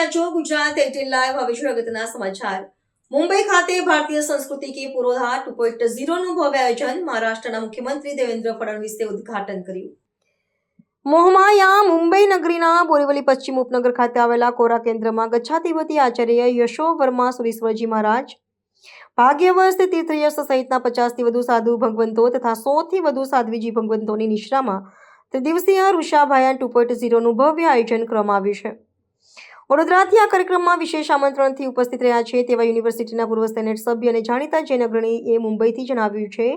રહ્યા છો ગુજરાત 18 લાઈવ. હવે જોઈએ અગત્યના સમાચાર. મુંબઈ ખાતે ભારતીય સંસ્કૃતિ કી પુરોધા 2.0 નું ભવ્ય આયોજન. મહારાષ્ટ્રના મુખ્યમંત્રી દેવેન્દ્ર ફડણવીસે ઉદ્ઘાટન કર્યું. મોહમાયા મુંબઈ નગરીના બોરીવલી પશ્ચિમ ઉપનગર ખાતે આવેલા કોરા કેન્દ્રમાં ગચ્છાધિપતિ આચાર્ય યશો વર્મા સુરીશ્વરજી મહારાજ, ભાગ્યવર્ષ તીર્થયશ સહિતના 50થી વધુ સાધુ ભગવંતો તથા 100થી વધુ સાધ્વીજી ભગવંતોની નિશ્રામાં ત્રિદિવસીય ઋષાભાયાન 2.0 નું ભવ્ય આયોજન કરવામાં આવ્યું છે. વડોદરાથી આ કાર્યક્રમમાં વિશેષ આમંત્રણથી ઉપસ્થિત રહ્યા છે તેવા યુનિવર્સિટીના પૂર્વ સેનેટ સભ્ય અને જાણીતા જૈન અગ્રણીએ મુંબઈથી જણાવ્યું છે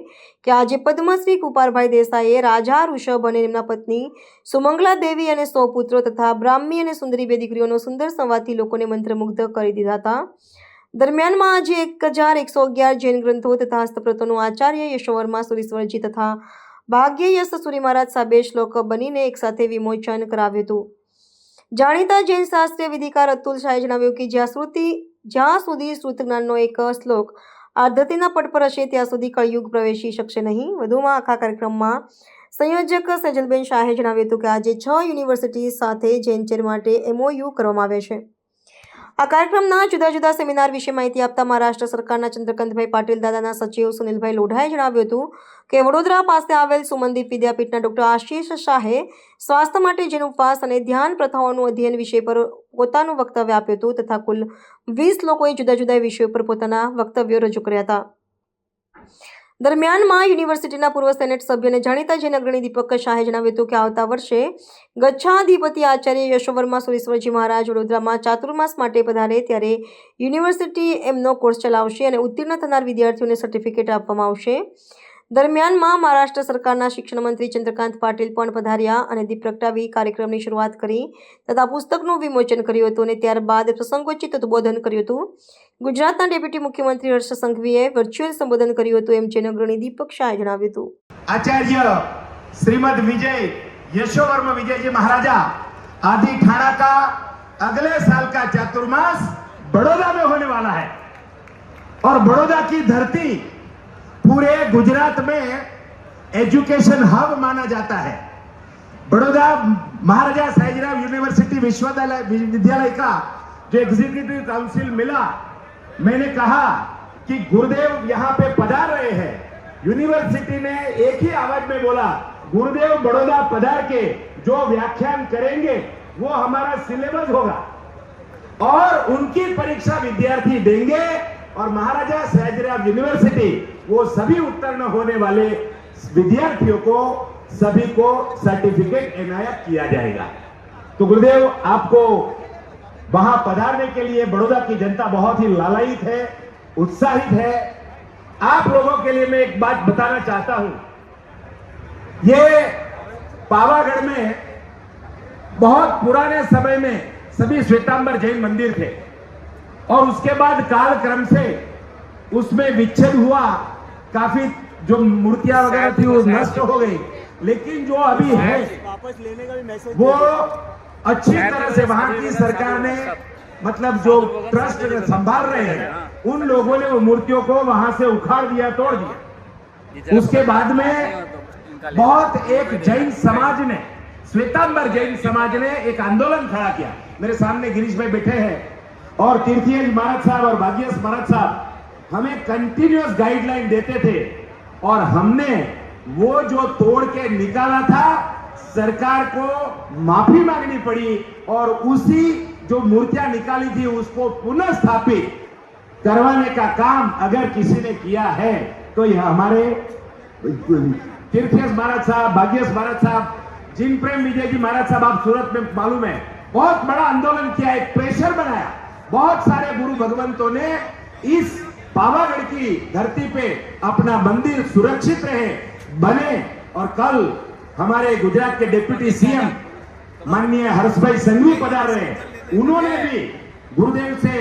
કે આજે પદ્મશ્રી કુપારભાઈ દેસાઈએ રાજા ઋષભ અને તેમના પત્ની સુમંગલા દેવી અને 100 પુત્રો તથા બ્રાહ્મી અને સુંદરી બે દીકરીઓનો સુંદર સંવાદથી લોકોને મંત્રમુગ્ધ કરી દીધા હતા. દરમિયાનમાં આજે 1111 જૈન ગ્રંથો તથા હસ્તપ્રતોનું આચાર્ય યશોવર્મા સુરીશ્વરજી તથા ભાગ્યયશ સુરી મહારાજ સાહેબે શ્લોક બનીને એકસાથે વિમોચન કરાવ્યું હતું. જાણીતા જૈન શાસ્ત્રીય વિધિકાર અતુલ શાહે જણાવ્યું કે જ્યાં સુધી શ્રુત જ્ઞાનનો એક શ્લોક આ ધરતીના પટ પર હશે ત્યાં સુધી કળયુગ પ્રવેશી શકશે નહીં. વધુમાં આખા કાર્યક્રમમાં સંયોજક સેજલબેન શાહે જણાવ્યું હતું કે આજે 6 યુનિવર્સિટી સાથે જૈન ચેર માટે MOU કરવામાં આવે છે. આ કાર્યક્રમના જુદા જુદા સેમિનાર વિશે માહિતી આપતા મહારાષ્ટ્ર સરકારના ચંદ્રકાંતભાઈ પાટીલ દાદાના સચિવ સુનિલભાઈ લોઢાએ જણાવ્યું હતું કે વડોદરા પાસે આવેલ સુમનદીપ વિદ્યાપીઠના ડોક્ટર આશીષ શાહે સ્વાસ્થ્ય માટે જૈન ઉપવાસ અને ધ્યાન પ્રથાઓનું અધ્યયન વિષય પર પોતાનું વક્તવ્ય આપ્યું હતું તથા કુલ 20 લોકોએ જુદા જુદા વિષયો પર પોતાના વક્તવ્યો રજૂ કર્યા હતા. દરમિયાનમાં યુનિવર્સિટીના પૂર્વ સેનેટ સભ્ય અને જાણીતા જૈન અગ્રણી દીપક શાહે જણાવ્યું હતું કે આવતા વર્ષે ગચ્છાધિપતિ આચાર્ય યશોવર્મા સુરીશ્વરજી મહારાજ વડોદરામાં ચાતુર્માસ માટે પધારે ત્યારે યુનિવર્સિટી એમનો કોર્સ ચલાવશે અને ઉત્તીર્ણ થનાર વિદ્યાર્થીઓને સર્ટિફિકેટ આપવામાં આવશે. દરમિયાનમાં મહારાષ્ટ્ર સરકારના શિક્ષણ મંત્રી ચંદ્રકાંત પાટીલ પણ પધાર્યા અને દીપ પ્રગટાવી કાર્યક્રમની શરૂઆત કરી તથા પુસ્તકનું વિમોચન કર્યું હતું અને ત્યારબાદ પ્રસંગોચિત ઉદબોધન કર્યું હતું. ગુજરાતના ડેપ્યુટી મુખ્યમંત્રી હર્ષ સંઘવીએ વર્ચ્યુઅલ સંબોધન કર્યું હતું એમ જૈન અગ્રણી દીપક શાહે જણાવ્યું હતું. आचार्य श्रीमद विजय यशोवर्मा विजय जी महाराजा आदि ठाणा का अगले साल का चातुर्मास बड़ौदा में होने वाला है और बड़ौदा की धरती पूरे गुजरात में एजुकेशन हब माना जाता है. बड़ौदा महाराजा सयाजीराव यूनिवर्सिटी विश्वविद्यालय का जो एग्जीक्यूटिव काउंसिल मिला, मैंने कहा कि गुरुदेव यहाँ पे पधार रहे हैं. यूनिवर्सिटी ने एक ही आवाज में बोला, गुरुदेव बड़ौदा पधार के जो व्याख्यान करेंगे वो हमारा सिलेबस होगा और उनकी परीक्षा विद्यार्थी देंगे और महाराजा सयाजीराव यूनिवर्सिटी वो सभी उत्तीर्ण होने वाले विद्यार्थियों को सभी को सर्टिफिकेट इनायत किया जाएगा. तो गुरुदेव आपको वहां पधारने के लिए बड़ौदा की जनता बहुत ही लालायित है, उत्साहित है. आप लोगों के लिए मैं एक बात बताना चाहता हूं. ये पावागढ़ में बहुत पुराने समय में सभी श्वेतांबर जैन मंदिर थे और उसके बाद कालक्रम से उसमें विच्छेद हुआ, काफी जो मूर्तियां वगैरह थी वो नष्ट हो गई. लेकिन जो अभी है वापस लेने का भी मैसेज वो अच्छी तरह से वहां की सरकार ने मतलब जो ट्रस्ट संभाल रहे हैं उन लोगों ने वो मूर्तियों को वहां से उखाड़ दिया, तोड़ दिया. उसके बाद में बहुत एक जैन समाज ने, श्वेतांबर जैन समाज ने एक आंदोलन खड़ा किया. मेरे सामने गिरीश भाई बैठे हैं और तीर्थयश महाराज साहब और भाग्यस महाराज साहब हमें कंटिन्यूअस गाइडलाइन देते थे और हमने वो जो तोड़ के निकाला था सरकार को माफी मांगनी पड़ी और उसी जो मूर्तियां निकाली थी उसको पुनः स्थापित करवाने का काम अगर किसी ने किया है तो यह हमारे तीर्थयश महाराज साहब, भाग्यस महाराज साहब, जिन प्रेम विजय जी महाराज साहब, आप सूरत में मालूम है बहुत बड़ा आंदोलन किया, एक प्रेशर बनाया. बहुत सारे गुरु भगवंतों ने इस पावागढ़ की धरती पे अपना मंदिर सुरक्षित रहे, बने. और कल हमारे गुजरात के डिप्टी सीएम माननीय हर्ष भाई संघवी पधार रहे हैं. उन्होंने भी गुरुदेव से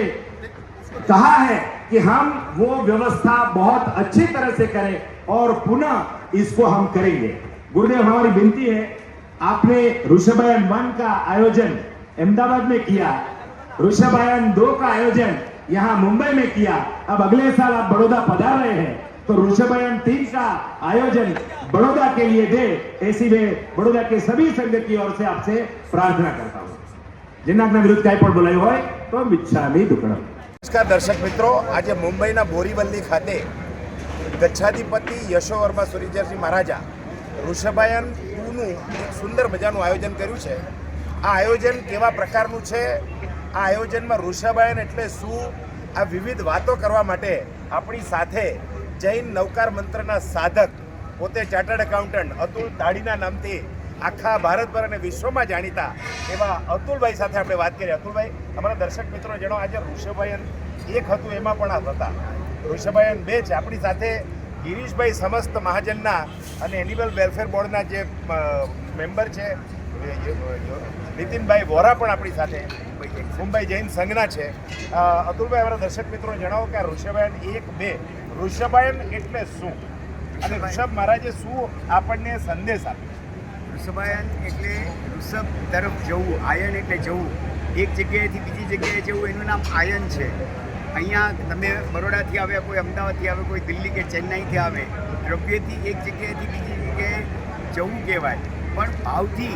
कहा है कि हम वो व्यवस्था बहुत अच्छी तरह से करें और पुनः इसको हम करेंगे. गुरुदेव हमारी विनती है, आपने ऋषभायन 1 का आयोजन अहमदाबाद में किया, ऋषभायन 2 का आयोजन यहाँ मुंबई में किया, अब अगले साल आप बड़ौदा पधार रहे हैं तो ऋषभायन 3 का आयोजन बड़ौदा के लिए दे, ऐसी मैं बड़ौदा के सभी संघ की ओर से आपसे प्रार्थना करता हूँ. જેના વિરુદ્ધ કાંઈ પણ બોલાયું હોય તો મિચ્છામી દુક્કડમ. નમસ્કાર દર્શક મિત્રો, આજે મુંબઈના બોરીવલ્લી ખાતે ગચ્છાધિપતિ યશોવર્મા સુરીજરજી મહારાજા ઋષભાયન 2નું એક સુંદર મજાનું આયોજન કર્યું છે. આ આયોજન કેવા પ્રકારનું છે, આ આયોજનમાં ઋષભાયન એટલે શું, આ વિવિધ વાતો કરવા માટે આપણી સાથે જૈન નવકાર મંત્રના સાધક, પોતે ચાર્ટર્ડ એકાઉન્ટન્ટ અતુલ દાઢીના નામથી આખા ભારતભર અને વિશ્વમાં જાણીતા એવા અતુલભાઈ સાથે આપણે વાત કરીએ. અતુલભાઈ, અમારા દર્શક મિત્રો જણાવો, આજે ઋષભાયન 1 હતું એમાં પણ આ હતા, ઋષભાયન 2 છે. આપણી સાથે ગિરીશભાઈ સમસ્ત મહાજનના અને એનિમલ વેલફેર બોર્ડના જે મેમ્બર છે નીતિનભાઈ વોરા પણ આપણી સાથે મુંબઈ જૈન સંઘના છે. અતુલભાઈ, અમારા દર્શક મિત્રો જણાવો કે આ ઋષભાયન 1-2 ઋષભાયન એટલે શું અને ઋષભ મહારાજે શું આપણને સંદેશ આપ્યો? ઋષભાયન એટલે ઋષભ તરફ જવું, આયન એટલે જવું, એક જગ્યાએથી બીજી જગ્યાએ જવું, એનું નામ આયન છે. અહીંયા તમે બરોડાથી આવ્યા, કોઈ અમદાવાદથી આવે, કોઈ દિલ્હી કે ચેન્નાઈથી આવે, દ્રવ્યથી એક જગ્યાએથી બીજી જગ્યાએ જવું કહેવાય. પણ ભાવથી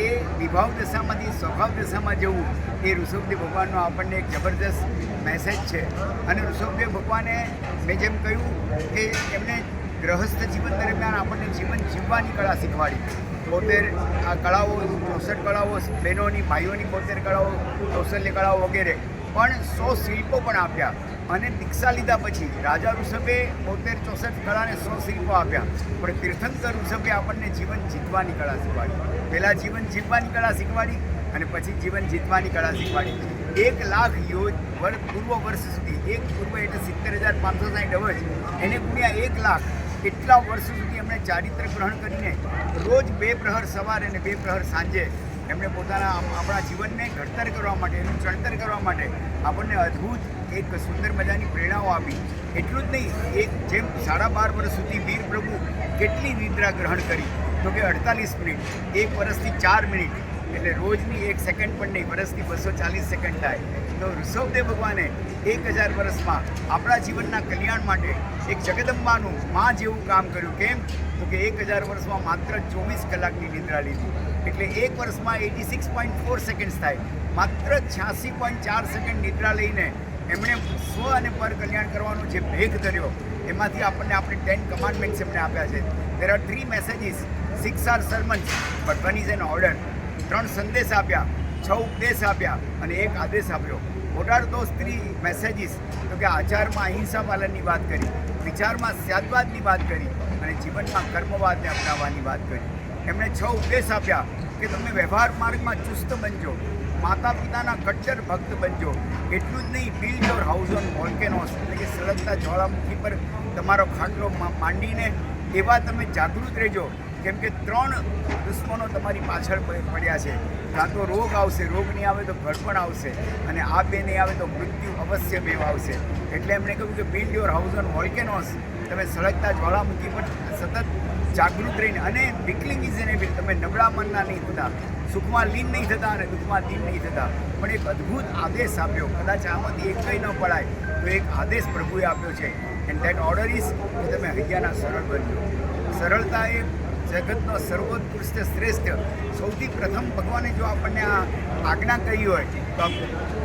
એ વિભાવ દશામાંથી સ્વભાવ દશામાં જવું એ ઋષભદેવ ભગવાનનો આપણને એક જબરદસ્ત મેસેજ છે. અને ઋષભદેવ ભગવાને મેં જેમ કહ્યું કે એમણે ગ્રહસ્થ જીવન દરમિયાન આપણને જીવન જીવવાની કળા શીખવાડી. 72 આ કળાઓ, 64 કળાઓ, બહેનોની ભાઈઓની 72 કળાઓ, કૌશલ્ય કળાઓ વગેરે, પણ 100 શિલ્પો પણ આપ્યા. અને દીક્ષા લીધા પછી રાજા ઋષભે 72-64 કળાને 100 શિલ્પો આપ્યા. પણ તીર્થંકર ઋષભે આપણને જીવન જીતવાની કળા શીખવાડી. પહેલાં જીવન જીવવાની કળા શીખવાડી અને પછી જીવન જીતવાની કળા શીખવાડી. 1 લાખ પૂર્વ વર્ષ સુધી, એક પૂર્વ એટલે 70,560 અબજ, એને ગુણ્યા 1 લાખ એટલા વર્ષ સુધી એમણે ચારિત્ર ગ્રહણ કરીને રોજ 2 પ્રહર સવારે અને 2 પ્રહર સાંજે એમણે પોતાના આપણા જીવનને ઘડતર કરવા માટે, એનું ચણતર કરવા માટે આપણને અદ્ભુત એક સુંદર મજાની પ્રેરણાઓ આપી. એટલું જ નહીં, એક જેમ 12.5 વર્ષ સુધી વીર પ્રભુ કેટલી નિદ્રા ગ્રહણ કરી, તો કે 48 મિનિટ, 1 વર્ષથી 4 મિનિટ, એટલે રોજની 1 સેકન્ડ પણ નહીં, વર્ષથી 240 સેકન્ડ થાય. તો ઋષભદેવ ભગવાને 1000 વર્ષમાં આપણા જીવનના કલ્યાણ માટે એક જગદંબાનું માં જેવું કામ કર્યું. કેમ? તો કે 1000 વર્ષમાં માત્ર 24 કલાકની નિદ્રા લીધી, એટલે 1 વર્ષમાં 86.4 સેકન્ડ્સ થાય. માત્ર 86.4 સેકન્ડ નિદ્રા લઈને એમણે સ્વ અને પર કલ્યાણ કરવાનો જે ભેગ ધર્યો, એમાંથી આપણને આપણે 10 કમાન્ડમેન્ટ્સ એમણે આપ્યા છે. There are 3 messages, 6 are sermons but 1 is an order. 3 સંદેશ આપ્યા, 6 ઉપદેશ આપ્યા અને 1 આદેશ આપ્યો. What are those 3 messages? તો કે આચારમાં અહિંસા પાલનની વાત કરી, વિચારમાં ત્યાગવાદની વાત કરી અને જીવનમાં કર્મવાદને અપનાવવાની વાત કરી. એમણે 6 ઉપદેશ આપ્યા કે તમે વ્યવહાર માર્ગમાં ચુસ્ત બનજો, માતા પિતાના કટ્ટર ભક્ત બનજો. એટલું જ નહીં, બિલ્ડ યોર હાઉસ ઓન વોલ્કેનોસ, એટલે કે સળગતા જ્વાળામુખી પર તમારો ખાટલો માંડીને એવા તમે જાગૃત રહેજો. કેમ કે 3 દુશ્મનો તમારી પાછળ પડ્યા છે. કાં તો રોગ આવશે, રોગ નહીં આવે તો ઘડપણ આવશે, અને આ બે નહીં આવે તો મૃત્યુ અવશ્ય બેવ આવશે. એટલે એમણે કહ્યું કે બિલ્ડ યોર હાઉસ ઓન વોલ્કેનોસ, તમે સળગતા જ્વાળામુખી પર સતત જાગૃત રહીને, અને વીકલિંગ ઇઝ એનેબલ, તમે નબળા મનના નહીં થતા, સુખમાં લીન નહીં થતા અને દુઃખમાં લીન નહીં થતા. પણ એક અદ્ભુત આદેશ આપ્યો, કદાચ આમાંથી એક કંઈ ન પડાય તો એક આદેશ પ્રભુએ આપ્યો છે. એન્ડ ધેટ ઓર્ડર ઇઝ કે તમે હૈયાના સરળ બનજો. સરળતા એ જગતનો સર્વોત્કૃષ્ટ શ્રેષ્ઠ, સૌથી પ્રથમ ભગવાને જો આપણને આ આજ્ઞા કહી હોય તો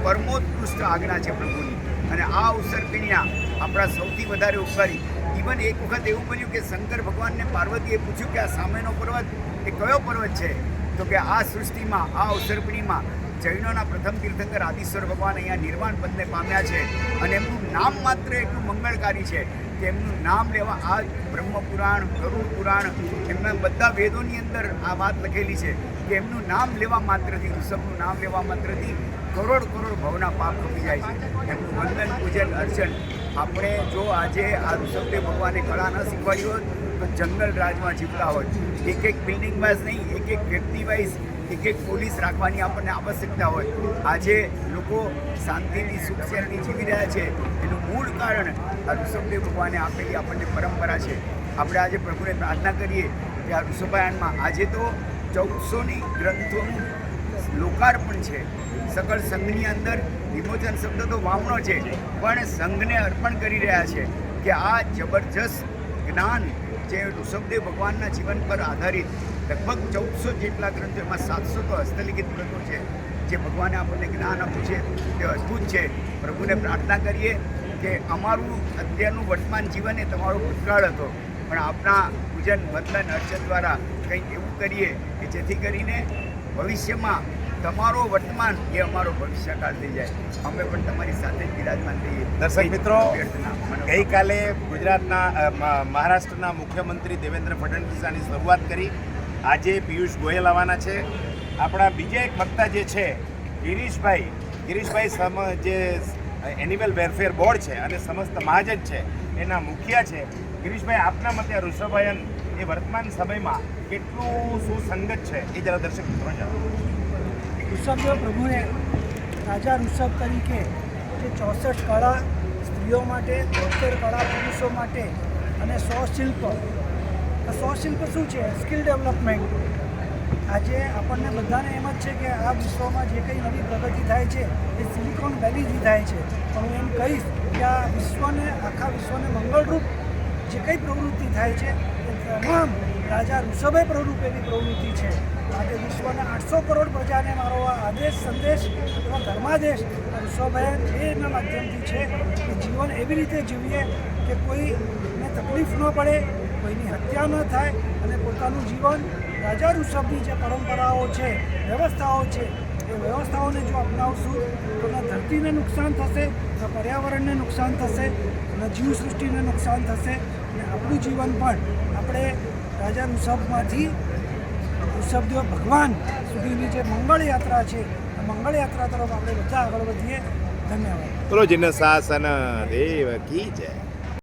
પરમોત્કૃષ્ટ આજ્ઞા છે પ્રભુની. અને આ અવસરપીણ્યા આપણા સૌથી વધારે ઉપકારી. ઇવન એક વખત એવું બન્યું કે શંકર ભગવાનને પાર્વતીએ પૂછ્યું કે આ સામેનો પર્વત એ કયો પર્વત છે? તો કે આ સૃષ્ટિમાં, આ અવસરપીણીમાં જૈનોના પ્રથમ તીર્થંકર આદિશ્વર ભગવાન અહીંયા નિર્વાણ પદને પામ્યા છે. અને એમનું નામ માત્ર એટલું મંગળકારી છે કે એમનું નામ લેવા, આ બ્રહ્મપુરાણ, ગરુડ પુરાણ, એમના બધા વેદોની અંદર આ વાત લખેલી છે કે એમનું નામ લેવા માત્રથી, ઋષભનું નામ લેવા માત્રથી કરોડ ભવના પાપ કપી જાય છે. એમનું વંદન, પૂજન, અર્ચન આપણે જો આજે આ ઋષભદેવ ભગવાને કળા ન શીખવાડી હોત તો જંગલ રાજમાં જીવતા હોત. એક બિલ્ડિંગ વાઇઝ નહીં, એક વ્યક્તિ વાઇઝ એક પોલીસ રાખવાની આપણને આવશ્યકતા હોય. આજે લોકો શાંતિથી, સુખ શાંતિથી જીવી રહ્યા છે, એનું મૂળ કારણ આ ઋષભદેવ ભગવાને આપેલી આપણને પરંપરા છે. આપણે આજે પ્રભુને પ્રાર્થના કરીએ કે આ ઋષભાયનમાં આજે તો 1400 ગ્રંથોનું લોકાર્પણ છે. સકળ સંઘની અંદર વિમોચન શબ્દ તો વાવણો છે, પણ સંઘને અર્પણ કરી રહ્યા છે કે આ જબરજસ્ત જ્ઞાન જે ઋષભદેવ ભગવાનના જીવન પર આધારિત લગભગ 1400 જેટલા ગ્રંથો, એમાં 700 તો હસ્તલિખિત ગ્રંથો છે, જે ભગવાને આપણને જ્ઞાન આપ્યું છે તે અદ્ભુત છે. પ્રભુને પ્રાર્થના કરીએ કે અમારું અત્યારનું વર્તમાન જીવન એ તમારો ભૂતકાળ હતો, પણ આપણા પૂજન વંદન અર્ચન દ્વારા કંઈક એવું કરીએ કે જેથી કરીને ભવિષ્યમાં તમારો વર્તમાન એ અમારો ભવિષ્યકાળ થઈ જાય. અમે પણ તમારી સાથે જ બિરાજમાન થઈએ. દર્શક મિત્રો, ગઈકાલે ગઈકાલે ગુજરાતના મહારાષ્ટ્રના મુખ્યમંત્રી દેવેન્દ્ર ફડણવીસ આની શરૂઆત કરી. આજે પિયુષ ગોયલ આવવાના છે. આપણા બીજા એક વક્તા જે છે ગિરીશભાઈ જે એનિમલ વેલફેર બોર્ડ છે અને સમસ્ત મહાજન છે એના મુખિયા છે. ગિરીશભાઈ, આપના મતે ઋષભાયન એ વર્તમાન સમયમાં કેટલું સુસંગત છે એ જરા દર્શક મિત્રો જાણો. ઋષભદેવ પ્રભુએ રાજા ઋષભ તરીકે જે 64 કળા સ્ત્રીઓ માટે, 72 કળા પુરુષો માટે અને 100 શિલ્પ. આ 100 શિલ્પ શું છે? Skill development. આજે આપણને બધાને એમ જ છે કે આ વિશ્વમાં જે કંઈ નવી પ્રગતિ થાય છે એ સિલિકોન વેલીથી થાય છે, પણ હું એમ કહીશ કે આ વિશ્વને, આખા વિશ્વને મંગળરૂપ જે કંઈ પ્રવૃત્તિ થાય છે એ તમામ રાજા ઋષભે પ્રરૂપેલી પ્રવૃત્તિ છે. આજે વિશ્વના 800 કરોડ પ્રજાને મારો આ આદેશ સંદેશ અથવા ધર્માદેશ ઋષભભાઈ એના માધ્યમથી છે કે જીવન એવી રીતે જીવીએ કે કોઈને તકલીફ ન પડે, કોઈની હત્યા ન થાય અને પોતાનું જીવન રાજા ઋષભની જે પરંપરાઓ છે, વ્યવસ્થાઓ છે, એ વ્યવસ્થાઓને જો અપનાવશું તો ન ધરતીને નુકસાન થશે, ન પર્યાવરણને નુકસાન થશે, ન જીવસૃષ્ટિને નુકસાન થશે અને આપણું જીવન પણ આપણે રાજા ઋષભમાંથી ઋષભદેવ ભગવાન સુધીની જે મંગળ યાત્રા છે, આ મંગળ યાત્રા તરફ આપણે બધા આગળ વધીએ. ધન્યવાદ. બોલો જીન શાસન દેવ કી જય.